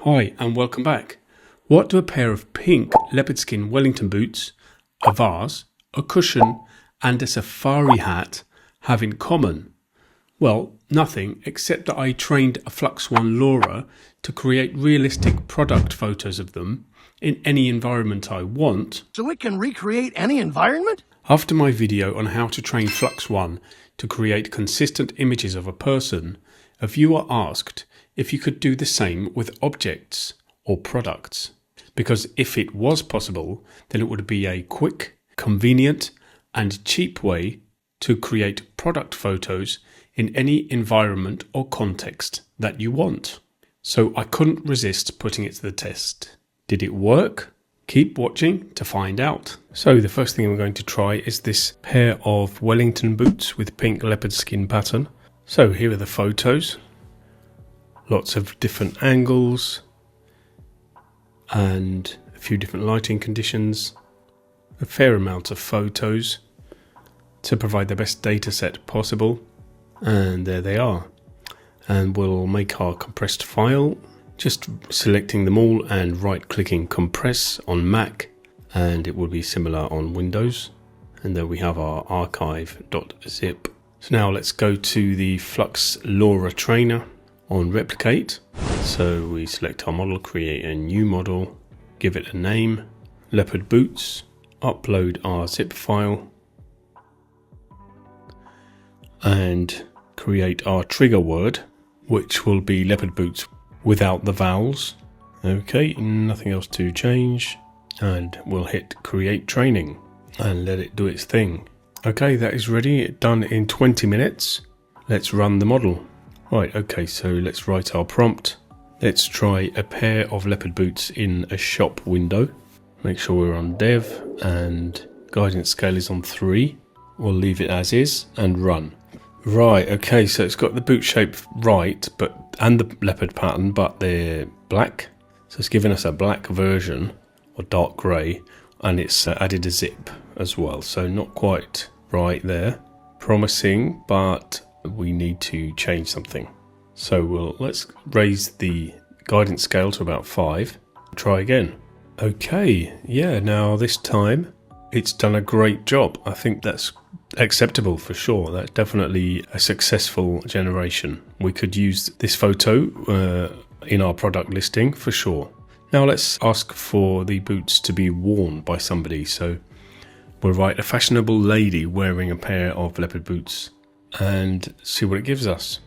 Hi and welcome back. What do a pair of pink leopard skin Wellington boots, a vase, a cushion and a safari hat have in common? Well, nothing except that I trained a Flux.1 LoRA to create realistic product photos of them in any environment I want. So it can recreate any environment? After my video on how to train Flux One to create consistent images of a person, a viewer asked if you could do the same with objects or products. Because if it was possible, then it would be a quick, convenient and cheap way to create product photos in any environment or context that you want. So I couldn't resist putting it to the test. Did it work? Keep watching to find out. So the first thing I'm going to try is this pair of Wellington boots with pink leopard skin pattern. So here are the photos. Lots of different angles and a few different lighting conditions. A fair amount of photos to provide the best data set possible. And there they are. And we'll make our compressed file. Just selecting them all and right-clicking compress on Mac, and it will be similar on Windows. And then we have our archive.zip. So now let's go to the Flux LoRA trainer on replicate. So we select our model, create a new model, give it a name, leopard boots, upload our zip file, and create our trigger word, which will be leopard boots without the vowels. Okay, nothing else to change, and we'll hit create training and let it do its thing. Okay, that is ready, done in 20 minutes. Let's run the model. Right, okay, so let's write our prompt. Let's try a pair of leopard boots in a shop window. Make sure we're on dev and guidance scale is on 3. We'll leave it as is and run. Right, okay, so it's got the boot shape right, and the leopard pattern, but they're black. So it's given us a black version, or dark grey, and it's added a zip as well. So not quite right there. Promising, but we need to change something. So let's raise the guidance scale to about 5. Try again. Okay, yeah, now this time it's done a great job. I think that's acceptable for sure. That's definitely a successful generation. We could use this photo in our product listing for sure. Now let's ask for the boots to be worn by somebody. So we'll write a fashionable lady wearing a pair of leopard boots and see what it gives us.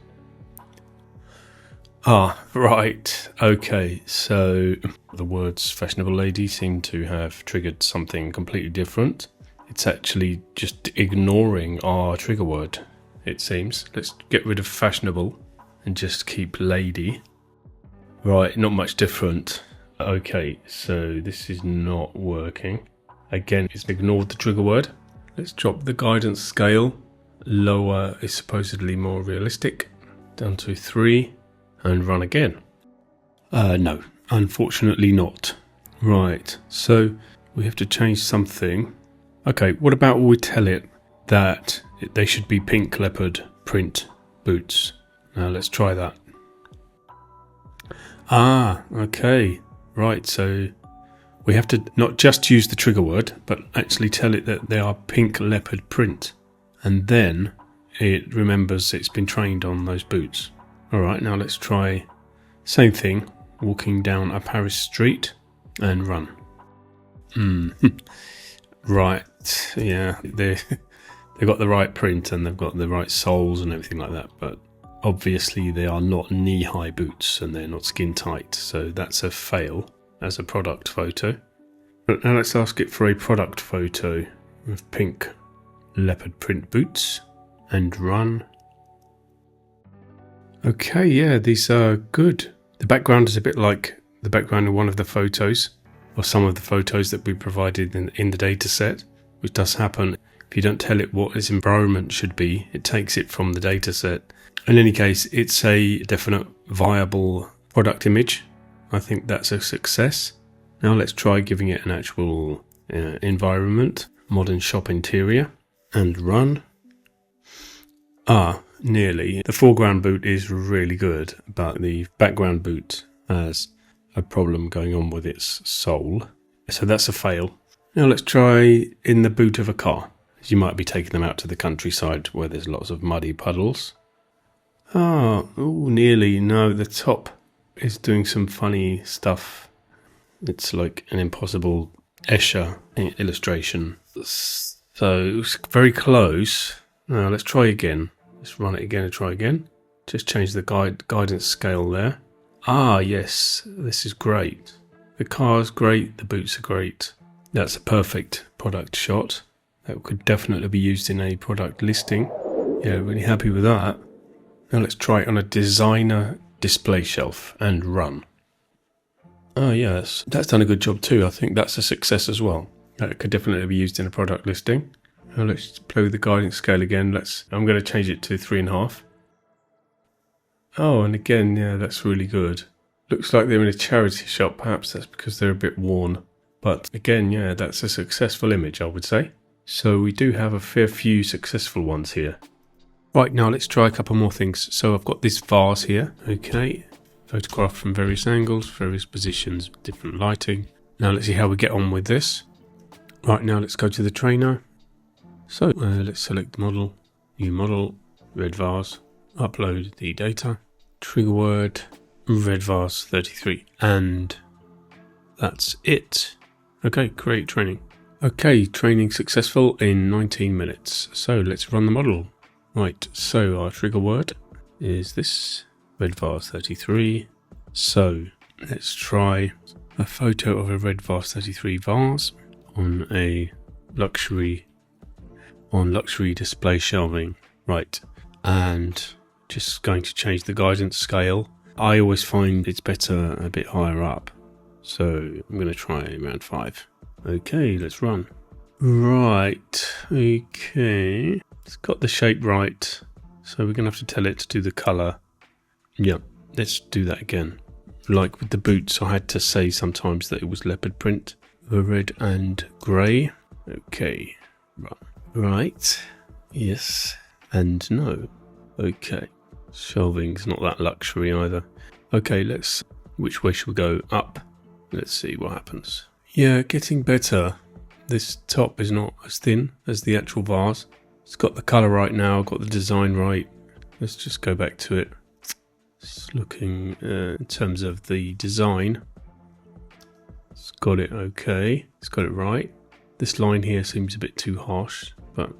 Ah, right. Okay, so the words fashionable lady seem to have triggered something completely different. It's actually just ignoring our trigger word, it seems. Let's get rid of fashionable and just keep lady. Right, not much different. Okay, so this is not working. Again, it's ignored the trigger word. Let's drop the guidance scale. Lower is supposedly more realistic. Down to 3 and run again. No, unfortunately not. Right, so we have to change something. Okay, what about we tell it that they should be pink leopard print boots? Now let's try that. Ah, okay. Right, so we have to not just use the trigger word, but actually tell it that they are pink leopard print. And then it remembers it's been trained on those boots. Alright, now let's try same thing, walking down a Paris street and run. Right, yeah, they've got the right print and they've got the right soles and everything like that, but obviously they are not knee-high boots and they're not skin tight, so that's a fail as a product photo. But now let's ask it for a product photo of pink leopard print boots and run. Okay, yeah, these are good. The background is a bit like the background of one of the photos, or some of the photos that we provided in the data set, which does happen. If you don't tell it what its environment should be, it takes it from the data set. In any case, it's a definite viable product image. I think that's a success. Now let's try giving it an actual environment, modern shop interior, and run. Ah, nearly. The foreground boot is really good, but the background boot has a problem going on with its sole. So that's a fail. Now let's try in the boot of a car. You might be taking them out to the countryside where there's lots of muddy puddles. Oh, nearly. No, the top is doing some funny stuff. It's like an impossible Escher illustration. So it was very close. Now let's try again. Let's run it again and try again. Just change the guidance scale there. Ah, yes, this is great. The car's great, the boots are great. That's a perfect product shot. That could definitely be used in a product listing. Yeah, really happy with that. Now let's try it on a designer display shelf and run. Oh yes, that's done a good job too. I think that's a success as well. That could definitely be used in a product listing. Now let's play with the guidance scale again. I'm going to change it to 3.5. Oh, and again, yeah, that's really good. Looks like they're in a charity shop. Perhaps that's because they're a bit worn. But again, yeah, that's a successful image, I would say. So we do have a fair few successful ones here. Right, now let's try a couple more things. So I've got this vase here. Okay, photographed from various angles, various positions, different lighting. Now let's see how we get on with this. Right, now let's go to the trainer. So let's select the model, new model, red vase, upload the data, trigger word, red vase 33, and that's it. Okay, create training. Okay, training successful in 19 minutes. So let's run the model. Right, so our trigger word is this, red vase 33. So let's try a photo of a red vase 33 vase on luxury display shelving. Right, and just going to change the guidance scale. I always find it's better a bit higher up. So I'm going to try around 5. Okay, let's run. Right, okay. It's got the shape right. So we're going to have to tell it to do the colour. Yeah, let's do that again. Like with the boots, I had to say sometimes that it was leopard print. Red and grey. Okay, run. Right, yes, and no. Okay, shelving's not that luxury either. Okay, which way should we go? Up. Let's see what happens. Yeah, getting better. This top is not as thin as the actual vase. It's got the colour right now, got the design right. Let's just go back to it. It's looking in terms of the design. It's got it okay. It's got it right. This line here seems a bit too harsh, but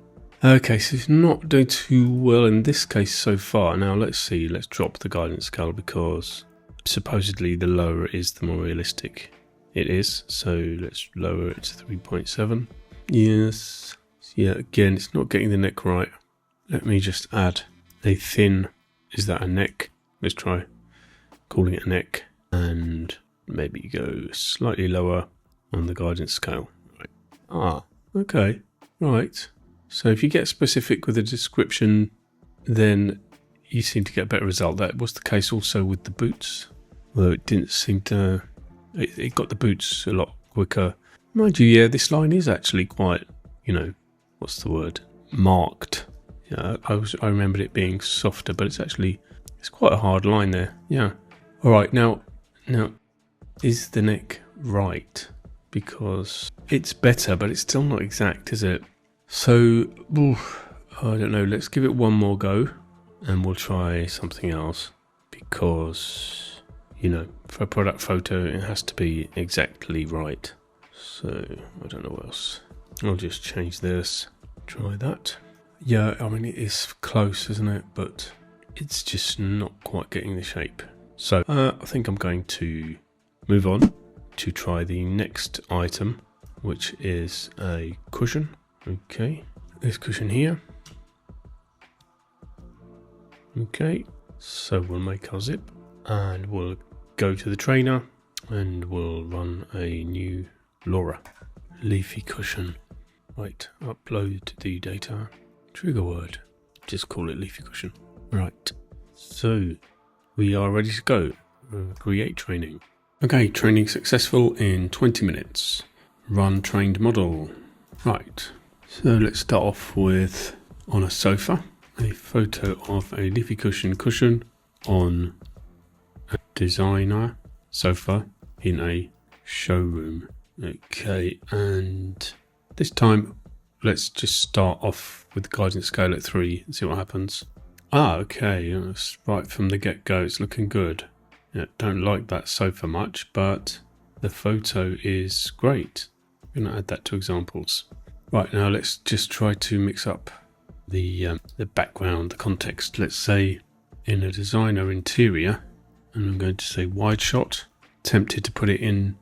okay, so it's not doing too well in this case so far. Now let's see, let's drop the guidance scale because supposedly the lower is the more realistic it is. So let's lower it to 3.7. Yes. Yeah, again, it's not getting the neck right. Let me just add a thin, is that a neck? Let's try calling it a neck and maybe go slightly lower on the guidance scale. Right. Ah, okay, right. So if you get specific with a description, then you seem to get a better result. That was the case also with the boots, although it didn't seem to, it got the boots a lot quicker. Mind you, yeah, this line is actually quite, what's the word? Marked. Yeah, I remembered it being softer, but it's quite a hard line there. Yeah. All right, now, is the neck right? Because it's better, but it's still not exact, is it? So, I don't know. Let's give it one more go, and we'll try something else. Because, for a product photo, it has to be exactly right. So, I don't know what else. I'll just change this. Try that. Yeah, I mean, it is close, isn't it? But it's just not quite getting the shape. So, I think I'm going to move on to try the next item, which is a cushion. Okay, this cushion here. Okay, so we'll make our zip and we'll go to the trainer and we'll run a new LoRA leafy cushion. Right, upload the data, trigger word, just call it leafy cushion. Right, so we are ready to go. Create training. Okay, training successful in 20 minutes. Run trained model. Right, so let's start off with on a sofa, a photo of a leafy cushion on a designer sofa in a showroom. Okay, and this time let's just start off with the guidance scale at 3 and see what happens. Okay, that's right from the get-go, it's looking good. Yeah, don't like that sofa much, but the photo is great. I'm going to add that to examples. Right, now let's just try to mix up the background, the context. Let's say in a designer interior, and I'm going to say wide shot. Tempted to put it in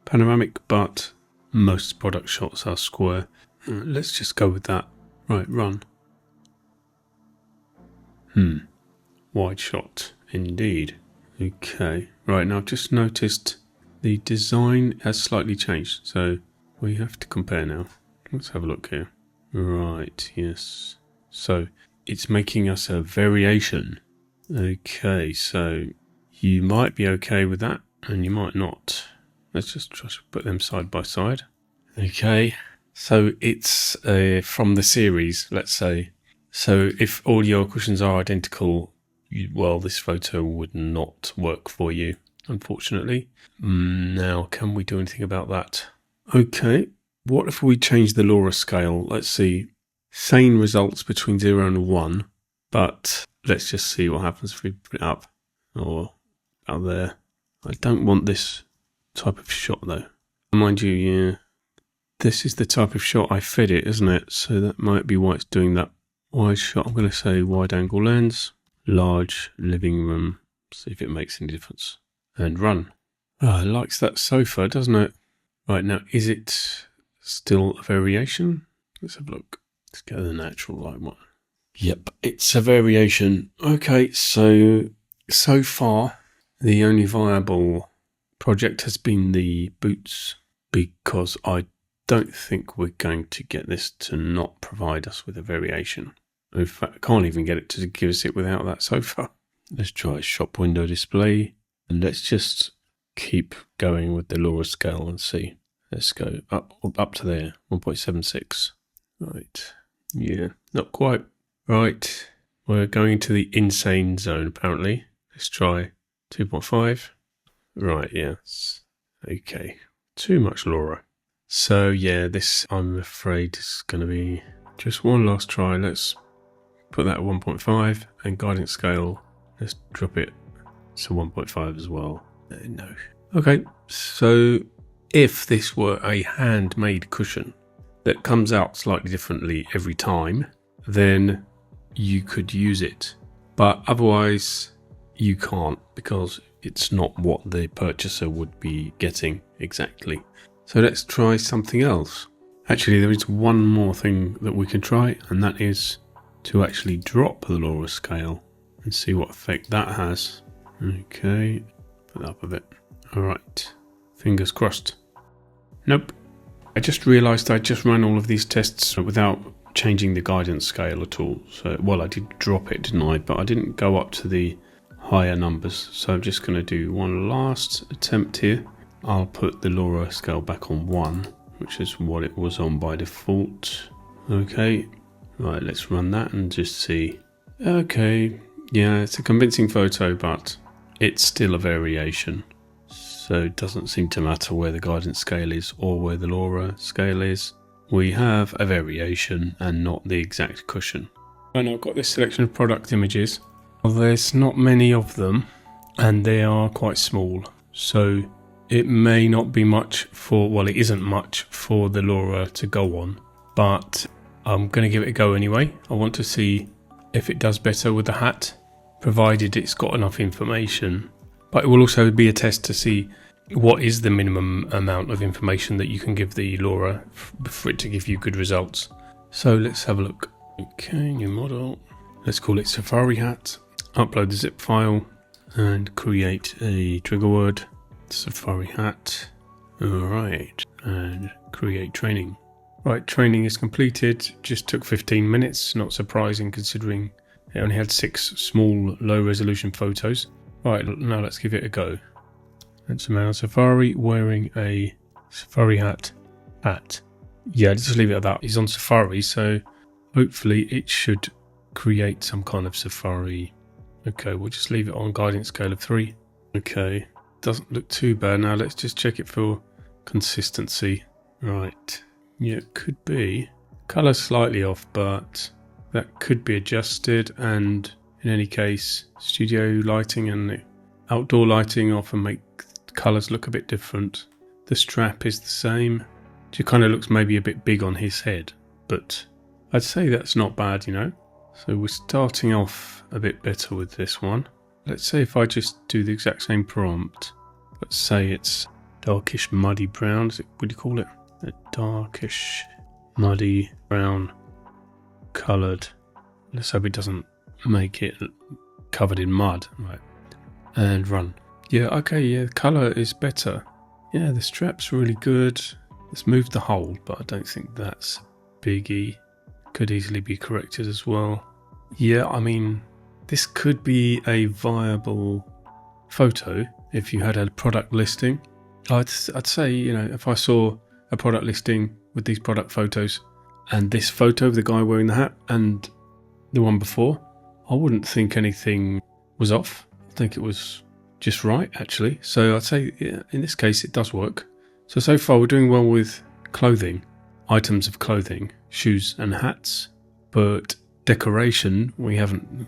panoramic, but most product shots are square. Let's just go with that. Right, run. Wide shot indeed. Okay, right, now I've just noticed the design has slightly changed, so we have to compare now. Let's have a look here. Right, yes. So it's making us a variation. Okay, so you might be okay with that, and you might not. Let's just try to put them side by side. Okay, so it's from the series, let's say. So if all your cushions are identical, well, this photo would not work for you, unfortunately. Now, can we do anything about that? Okay, what if we change the LoRA scale? Let's see. Same results between 0 and 1, but let's just see what happens if we put it up or out there. I don't want this type of shot though. Mind you, yeah, this is the type of shot I fed it, isn't it? So that might be why it's doing that wide shot. I'm going to say wide angle lens, large living room, see if it makes any difference, and run. It likes that sofa, doesn't it? Right, now, is it still a variation? Let's have a look. Let's go to the natural light one. Yep, it's a variation. Okay, so far, the only viable project has been the boots, because I don't think we're going to get this to not provide us with a variation. In fact, I can't even get it to give us it without that sofa. Let's try a shop window display, and let's just keep going with the LoRA scale and see. Let's go up to there, 1.76. Right, yeah, not quite. Right, we're going to the insane zone apparently. Let's try 2.5. Right, yes. Okay, too much LoRA. So yeah, this I'm afraid is going to be just one last try. Let's put that at 1.5 and guidance scale. Let's drop it to 1.5 as well. No. Okay, so if this were a handmade cushion that comes out slightly differently every time, then you could use it. But otherwise, you can't, because it's not what the purchaser would be getting exactly. So let's try something else. Actually, there is one more thing that we can try, and that is to actually drop the LoRA scale and see what effect that has. Okay, put that up a bit. Alright, fingers crossed. Nope. I just realised I just ran all of these tests without changing the guidance scale at all. So, well, I did drop it, didn't I? But I didn't go up to the higher numbers. So I'm just going to do one last attempt here. I'll put the LoRA scale back on 1, which is what it was on by default. Okay, right, let's run that and just see. Okay, yeah, it's a convincing photo, but it's still a variation. So it doesn't seem to matter where the guidance scale is or where the LoRA scale is. We have a variation and not the exact cushion. And I've got this selection of product images. Well, there's not many of them, and they are quite small. So it may not be much for, well, it isn't much for the LoRA to go on, but I'm going to give it a go anyway. I want to see if it does better with the hat, provided it's got enough information. But it will also be a test to see what is the minimum amount of information that you can give the LoRA for it to give you good results. So let's have a look. Okay, new model. Let's call it Safari Hat. Upload the zip file and create a trigger word. Safari Hat. Alright, and create training. Right, training is completed. Just took 15 minutes. Not surprising considering it only had 6 small low resolution photos. Right, now let's give it a go. It's a man on Safari wearing a Safari hat. Yeah, just leave it at that. He's on Safari, so hopefully it should create some kind of Safari. Okay, we'll just leave it on guidance scale of 3. Okay, doesn't look too bad. Now let's just check it for consistency. Right. Yeah, it could be. Colour slightly off, but that could be adjusted. And in any case, studio lighting and outdoor lighting often make colours look a bit different. The strap is the same. It kind of looks maybe a bit big on his head, but I'd say that's not bad, you know. So we're starting off a bit better with this one. Let's say if I just do the exact same prompt, let's say it's darkish muddy brown, would you call it? A darkish muddy brown coloured. Let's hope it doesn't make it covered in mud. Right. And run. Yeah, okay, yeah, the colour is better. Yeah, the strap's really good. Let's move the hole, but I don't think that's biggie. Could easily be corrected as well. Yeah, I mean, this could be a viable photo if you had a product listing. I'd say, you know, if I saw a product listing with these product photos and this photo of the guy wearing the hat and the one before, I wouldn't think anything was off. I think it was just right, actually. So I'd say, yeah, in this case, it does work. So far we're doing well with clothing, items of clothing, shoes and hats, but decoration we haven't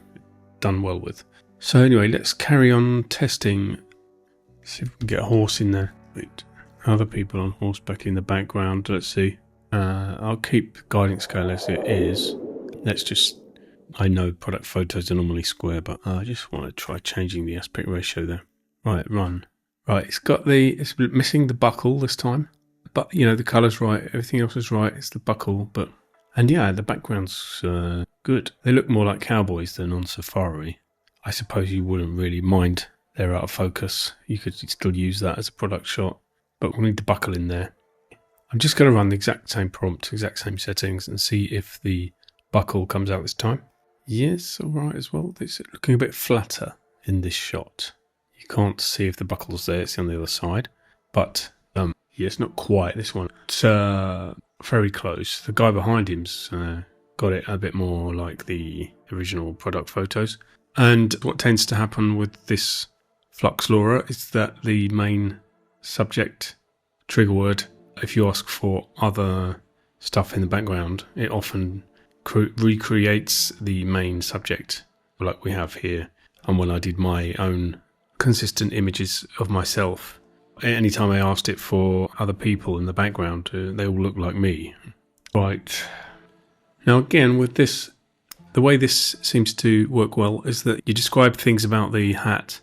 done well with. So anyway, let's carry on testing. See if we can get a horse in there. Wait, other people on horseback in the background. Let's see. I'll keep guiding scale as it is. Let's just, I know product photos are normally square, but I just want to try changing the aspect ratio there. Right, run. Right, it's missing the buckle this time. But, you know, the colour's right, everything else is right, it's the buckle, but... And yeah, the background's good. They look more like cowboys than on safari. I suppose you wouldn't really mind they're out of focus. You could still use that as a product shot, but we'll need the buckle in there. I'm just going to run the exact same prompt, exact same settings, and see if the buckle comes out this time. Yes, alright as well. It's looking a bit flatter in this shot. You can't see if the buckle's there, it's on the other side. But, yeah, it's not quite this one. It's very close. The guy behind him's got it a bit more like the original product photos. And what tends to happen with this Flux LoRA is that the main subject trigger word, if you ask for other stuff in the background, it often recreates the main subject like we have here. And when I did my own consistent images of myself, anytime I asked it for other people in the background, they all look like me. Right. Now again, with this, the way this seems to work well is that you describe things about the hat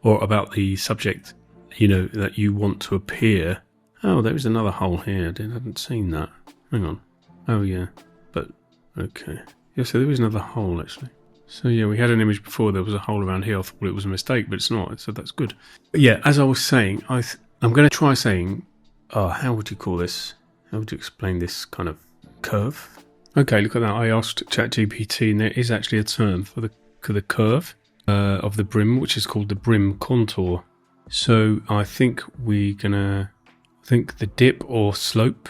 or about the subject, you know, that you want to appear. Oh, there is another hole here. I hadn't seen that. Hang on. Oh yeah, but okay. Yeah, so there is another hole actually. So yeah, we had an image before, there was a hole around here. I thought it was a mistake, but it's not, so that's good. But yeah, as I was saying, I'm going to try saying, how would you call this? How would you explain this kind of curve? Okay, look at that. I asked ChatGPT, and there is actually a term for the curve of the brim, which is called the brim contour. So I think the dip or slope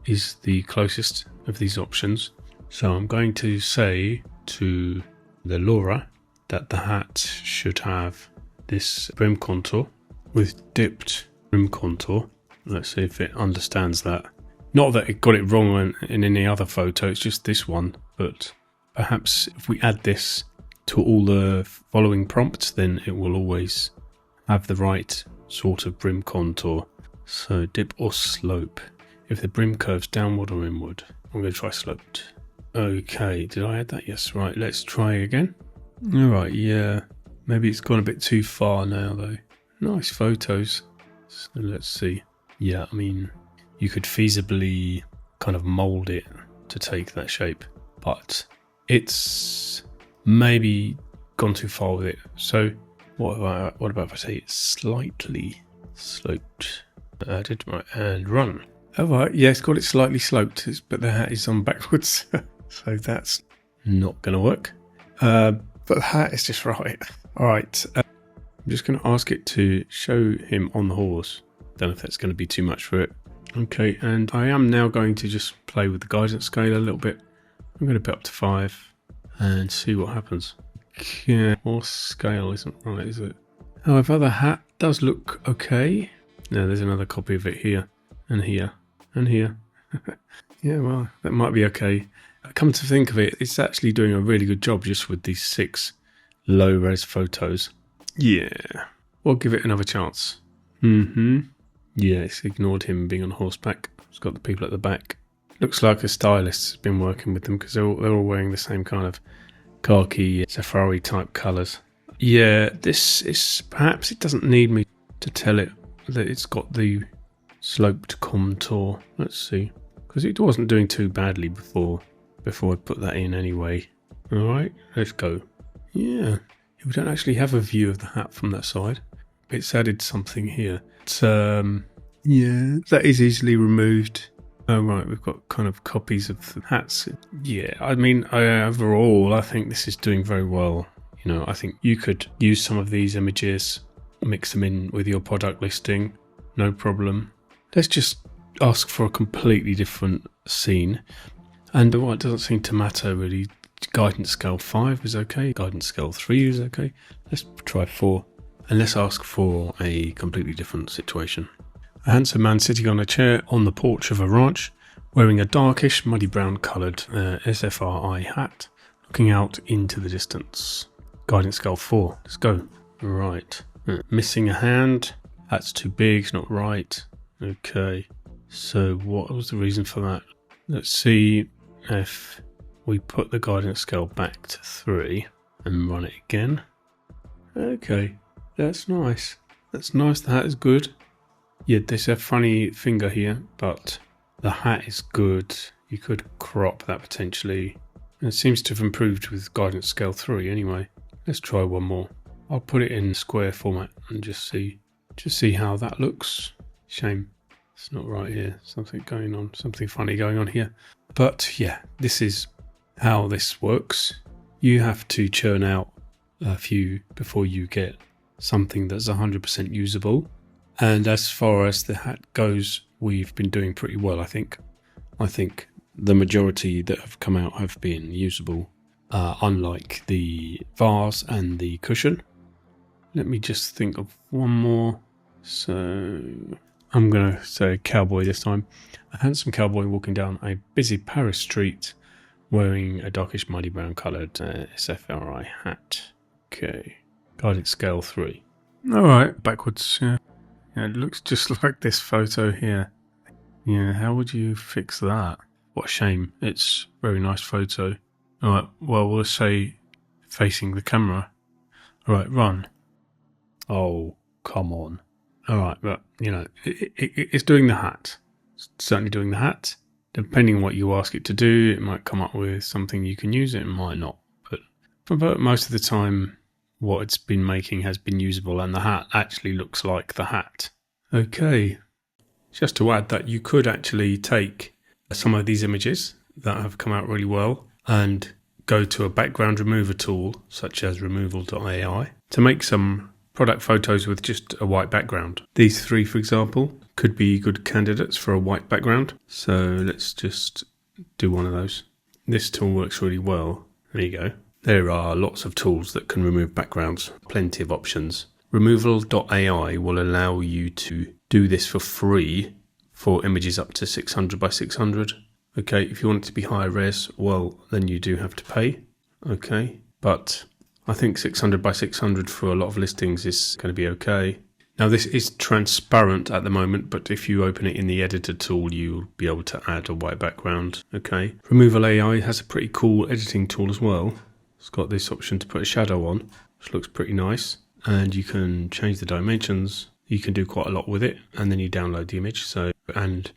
is the closest of these options. So I'm going to say to the LoRA that the hat should have this brim contour with dipped brim contour. Let's see if it understands that. Not that it got it wrong in any other photo, it's just this one, but perhaps if we add this to all the following prompts, then it will always have the right sort of brim contour. So dip or slope. If the brim curves downward or inward. I'm going to try sloped. Okay, did I add that? Yes, right, let's try again. Alright, yeah, maybe it's gone a bit too far now though. Nice photos. So let's see. Yeah, I mean, you could feasibly kind of mold it to take that shape, but it's maybe gone too far with it. So what about if I say it's slightly sloped? Added, right, and run. Oh right, yeah, it's got it slightly sloped, but the hat is on backwards, so that's not going to work. But the hat is just right. All right, I'm just going to ask it to show him on the horse. Don't know if that's going to be too much for it. Okay, and I am now going to just play with the guidance scale a little bit. I'm going to put up to 5 and see what happens. Okay, horse scale isn't right, is it? However, the hat does look okay. Now there's another copy of it here, and here, and here. Yeah, well, that might be okay. Come to think of it, it's actually doing a really good job just with these 6 low-res photos. Yeah, we'll give it another chance. Yeah, it's ignored him being on horseback. It's got the people at the back. Looks like a stylist has been working with them because they're all wearing the same kind of khaki, safari type colours. Yeah, this is, perhaps it doesn't need me to tell it that it's got the sloped contour. Let's see, because it wasn't doing too badly before I put that in anyway. Alright, let's go. Yeah, we don't actually have a view of the hat from that side. It's added something here. It's, yeah, that is easily removed. Oh right, we've got kind of copies of the hats. Yeah, I mean, overall, I think this is doing very well. You know, I think you could use some of these images, mix them in with your product listing, no problem. Let's just ask for a completely different scene. And well, it doesn't seem to matter really. Guidance scale 5 is okay, guidance scale 3 is okay. Let's try 4. And let's ask for a completely different situation. A handsome man sitting on a chair on the porch of a ranch, wearing a darkish, muddy brown coloured SFRI hat, looking out into the distance. Guidance scale 4. Let's go. Right. Missing a hand. That's too big. It's not right. Okay. So what was the reason for that? Let's see if we put the guidance scale back to 3 and run it again. Okay. That's nice. That's nice. The hat is good. Yeah, there's a funny finger here, but the hat is good. You could crop that potentially. And it seems to have improved with guidance scale 3 anyway. Let's try one more. I'll put it in square format and just see how that looks. Shame it's not right here. Something going on, something funny going on here. But yeah, this is how this works. You have to churn out a few before you get something that's 100% usable. And as far as the hat goes, we've been doing pretty well, I think. I think the majority that have come out have been usable, unlike the vase and the cushion. Let me just think of one more. So I'm going to say cowboy this time. A handsome cowboy walking down a busy Paris street wearing a darkish muddy brown coloured SFRI hat. Okay. Guidance scale 3. Alright, backwards, yeah. Yeah, it looks just like this photo here. Yeah, how would you fix that? What a shame. It's a very nice photo. Alright, well, we'll say facing the camera. Alright, run. Oh, come on. Alright, but, you know, it's doing the hat. It's certainly doing the hat. Depending on what you ask it to do, it might come up with something you can use, it might not. But most of the time, what it's been making has been usable, and the hat actually looks like the hat. Okay. Just to add that you could actually take some of these images that have come out really well and go to a background remover tool, such as removal.ai, to make some product photos with just a white background. These 3, for example, could be good candidates for a white background. So let's just do one of those. This tool works really well. There you go. There are lots of tools that can remove backgrounds, plenty of options. Removal.ai will allow you to do this for free for images up to 600 by 600. Okay, if you want it to be higher res, well, then you do have to pay. Okay, but I think 600 by 600 for a lot of listings is going to be okay. Now this is transparent at the moment, but if you open it in the editor tool, you'll be able to add a white background. Okay, Removal AI has a pretty cool editing tool as well. It's got this option to put a shadow on, which looks pretty nice. And you can change the dimensions. You can do quite a lot with it. And then you download the image. And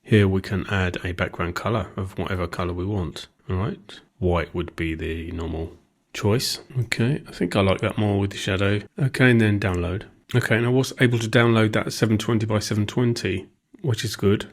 here we can add a background color of whatever color we want. All right. White would be the normal choice. Okay. I think I like that more with the shadow. Okay. And then download. Okay. And I was able to download that 720 by 720, which is good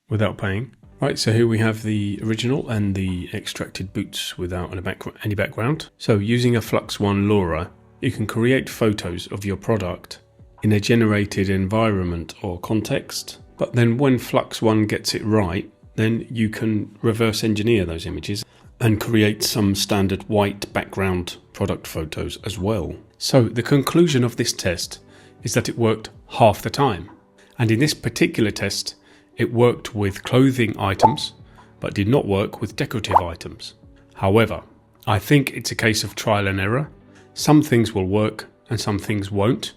without paying. Right, so here we have the original and the extracted boots without any background. So using a Flux One LoRA, you can create photos of your product in a generated environment or context. But then when Flux One gets it right, then you can reverse engineer those images and create some standard white background product photos as well. So the conclusion of this test is that it worked half the time. And in this particular test, it worked with clothing items, but did not work with decorative items. However, I think it's a case of trial and error. Some things will work and some things won't,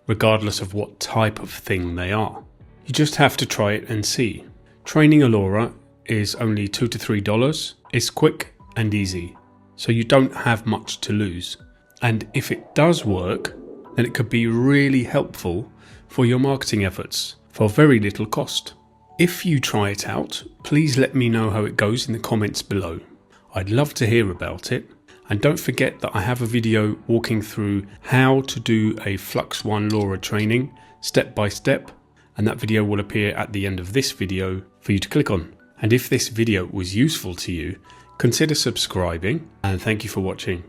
regardless of what type of thing they are. You just have to try it and see. Training a LoRa is only $2 to $3. It's quick and easy, so you don't have much to lose. And if it does work, then it could be really helpful for your marketing efforts for very little cost. If you try it out, please let me know how it goes in the comments below. I'd love to hear about it. And don't forget that I have a video walking through how to do a FLUX.1 LoRA training step by step, and that video will appear at the end of this video for you to click on. And if this video was useful to you, consider subscribing, and thank you for watching.